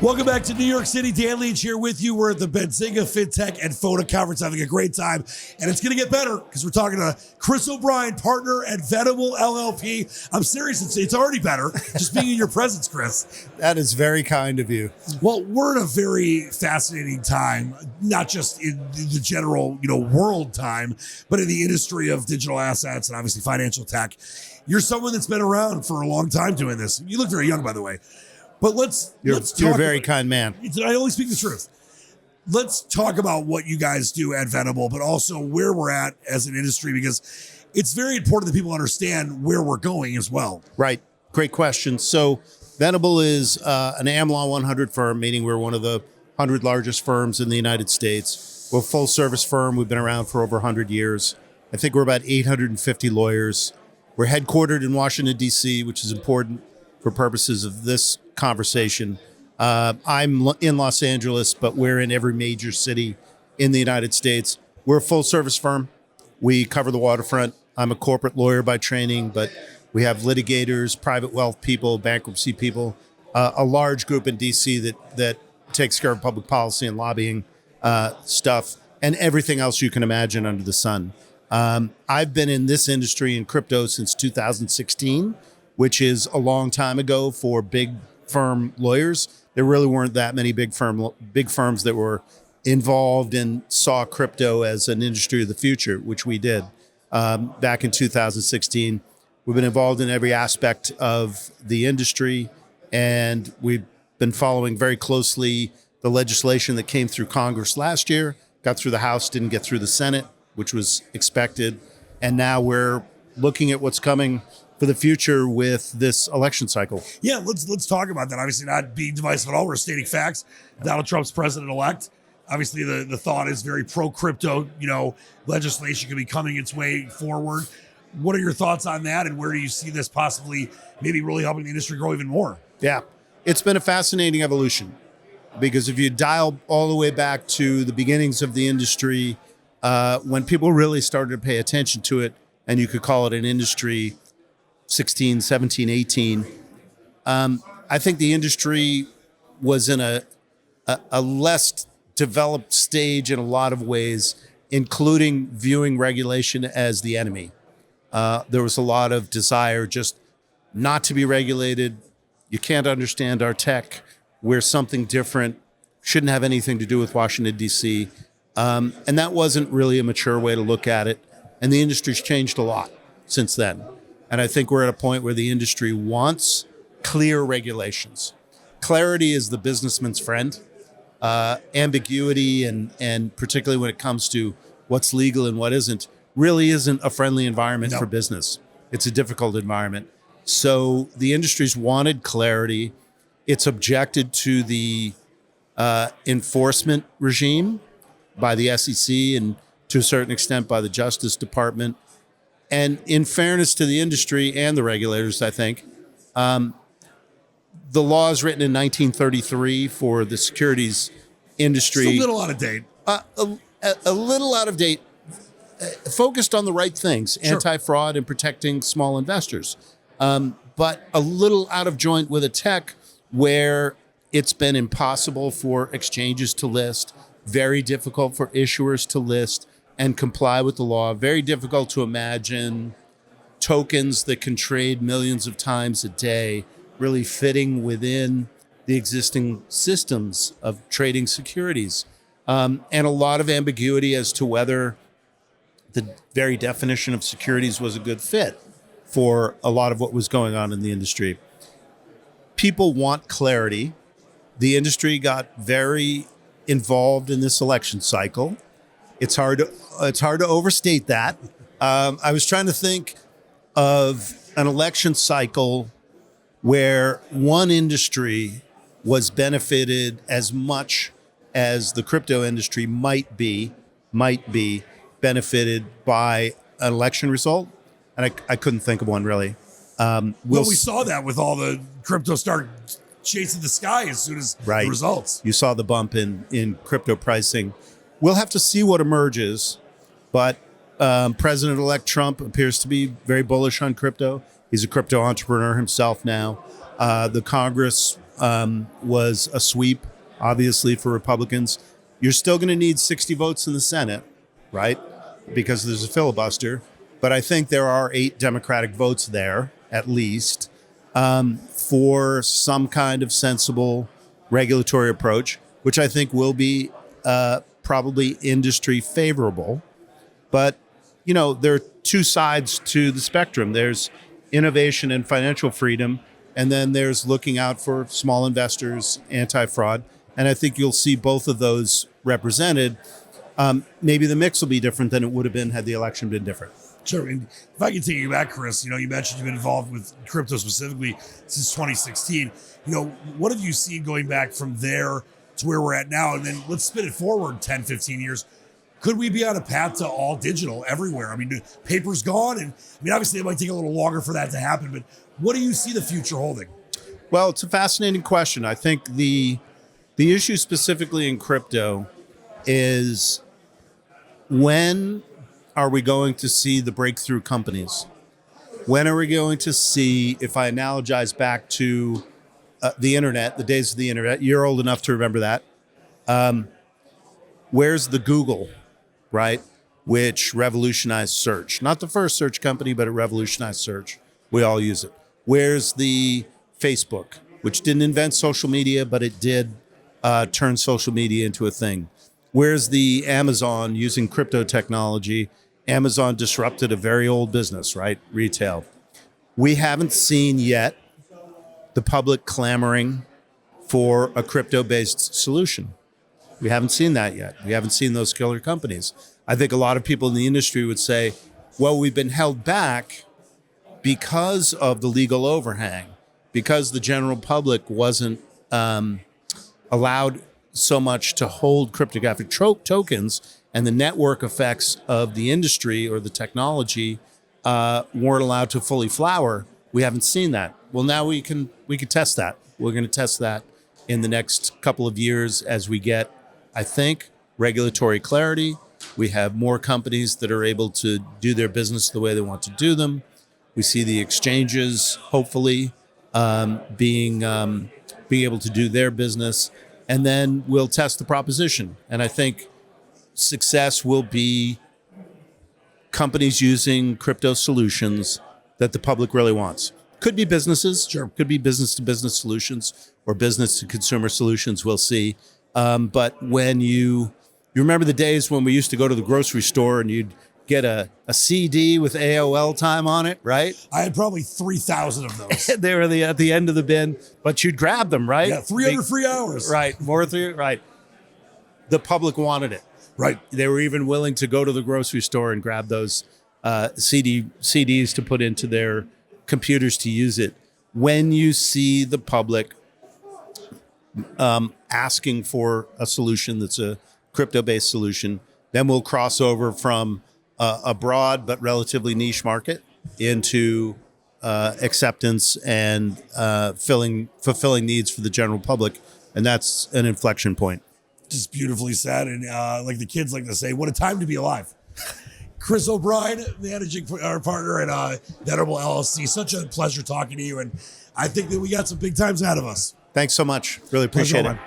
Welcome back to New York City. Dan Leach here with you. We're at the Benzinga Fintech and FODA conference, having a great time. And it's going to get better because we're talking to Chris O'Brien, partner at Venable LLP. I'm serious. It's already better just being in your presence, Chris. That is very kind of you. Well, we're in a very fascinating time, not just in the general, world time, but in the industry of digital assets and obviously financial tech. You're someone that's been around for a long time doing this. You look very young, by the way. But You're a very kind man. I only speak the truth. Let's talk about what you guys do at Venable, but also where we're at as an industry, because it's very important that people understand where we're going as well. Right. Great question. So Venable is an AmLaw 100 firm, meaning we're one of the 100 largest firms in the United States. We're a full service firm. We've been around for over 100 years. I think we're about 850 lawyers. We're headquartered in Washington, D.C., which is important for purposes of this conversation. I'm in Los Angeles, but we're in every major city in the United States. We're a full service firm. We cover the waterfront. I'm a corporate lawyer by training, but we have litigators, private wealth people, bankruptcy people, a large group in DC that takes care of public policy and lobbying stuff, and everything else you can imagine under the sun. I've been in this industry in crypto since 2016, which is a long time ago for big firm lawyers. There really weren't that many big firms that were involved and saw crypto as an industry of the future, which we did back in 2016. We've been involved in every aspect of the industry, and we've been following very closely the legislation that came through Congress last year, got through the House, didn't get through the Senate, which was expected. And now we're looking at what's coming for the future with this election cycle. Yeah, let's talk about that. Obviously not being divisive at all. We're stating facts. Donald Trump's president-elect. Obviously the thought is very pro-crypto, legislation could be coming its way forward. What are your thoughts on that, and where do you see this possibly maybe really helping the industry grow even more? Yeah, it's been a fascinating evolution, because if you dial all the way back to the beginnings of the industry, when people really started to pay attention to it, and you could call it an industry, 16, 17, 18, I think the industry was in a less developed stage in a lot of ways, including viewing regulation as the enemy. There was a lot of desire just not to be regulated. You can't understand our tech. We're something different. Shouldn't have anything to do with Washington, D.C. And that wasn't really a mature way to look at it. And the industry's changed a lot since then. And I think we're at a point where the industry wants clear regulations. Clarity is the businessman's friend. Ambiguity, and particularly when it comes to what's legal and what isn't, really isn't a friendly environment for business. It's a difficult environment. So the industry's wanted clarity. It's objected to the enforcement regime by the SEC and to a certain extent by the Justice Department. And in fairness to the industry and the regulators, I think, the law is written in 1933 for the securities industry. It's a little out of date. A little out of date, focused on the right things, Sure. Anti-fraud and protecting small investors. But a little out of joint with a tech where it's been impossible for exchanges to list, very difficult for issuers to list and comply with the law, very difficult to imagine tokens that can trade millions of times a day really fitting within the existing systems of trading securities. And a lot of ambiguity as to whether the very definition of securities was a good fit for a lot of what was going on in the industry. People want clarity. The industry got very involved in this election cycle. It's hard to overstate that. I was trying to think of an election cycle where one industry was benefited as much as the crypto industry might be benefited by an election result. And I couldn't think of one really. We saw that with all the crypto start chasing the sky as soon as the results. You saw the bump in crypto pricing. We'll have to see what emerges, but President-elect Trump appears to be very bullish on crypto. He's a crypto entrepreneur himself now. The Congress was a sweep, obviously, for Republicans. You're still going to need 60 votes in the Senate, right? Because there's a filibuster. But I think there are 8 Democratic votes there, at least, for some kind of sensible regulatory approach, which I think will be probably industry favorable. But, there are two sides to the spectrum. There's innovation and financial freedom, and then there's looking out for small investors, anti-fraud. And I think you'll see both of those represented. Maybe the mix will be different than it would have been had the election been different. Sure. And if I can take you back, Chris, you mentioned you've been involved with crypto specifically since 2016. What have you seen going back from there to where we're at now? And then let's spin it forward 10, 15 years. Could we be on a path to all digital everywhere? Paper's gone. And obviously it might take a little longer for that to happen, but what do you see the future holding? Well, it's a fascinating question. I think the issue specifically in crypto is, when are we going to see the breakthrough companies? When are we going to see, if I analogize back to the internet, the days of the internet, you're old enough to remember that. Where's the Google, right? Which revolutionized search. Not the first search company, but it revolutionized search. We all use it. Where's the Facebook, which didn't invent social media, but it did turn social media into a thing? Where's the Amazon using crypto technology? Amazon disrupted a very old business, right? Retail. We haven't seen yet the public clamoring for a crypto-based solution. We haven't seen that yet. We haven't seen those killer companies. I think a lot of people in the industry would say, well, we've been held back because of the legal overhang, because the general public wasn't allowed so much to hold cryptographic tokens, and the network effects of the industry or the technology weren't allowed to fully flower. We haven't seen that. Well, now we can test that. We're going to test that in the next couple of years as we get, I think, regulatory clarity. We have more companies that are able to do their business the way they want to do them. We see the exchanges, hopefully, being able to do their business. And then we'll test the proposition. And I think success will be companies using crypto solutions that the public really wants. Could be businesses, sure. Could be business-to-business solutions or business-to-consumer solutions, we'll see. But when you remember the days when we used to go to the grocery store and you'd get a CD with AOL time on it, right? I had probably 3,000 of those. They were at the end of the bin, but you'd grab them, right? Yeah, 300 free hours. Right, right. The public wanted it. Right. They were even willing to go to the grocery store and grab those CDs to put into their computers to use it. When you see the public asking for a solution that's a crypto-based solution, then we'll cross over from a broad but relatively niche market into acceptance and fulfilling needs for the general public. And that's an inflection point. Just beautifully said. And like the kids like to say, what a time to be alive. Chris O'Brien, managing partner at Venable LLC. Such a pleasure talking to you. And I think that we got some big times ahead of us. Thanks so much. Really appreciate it.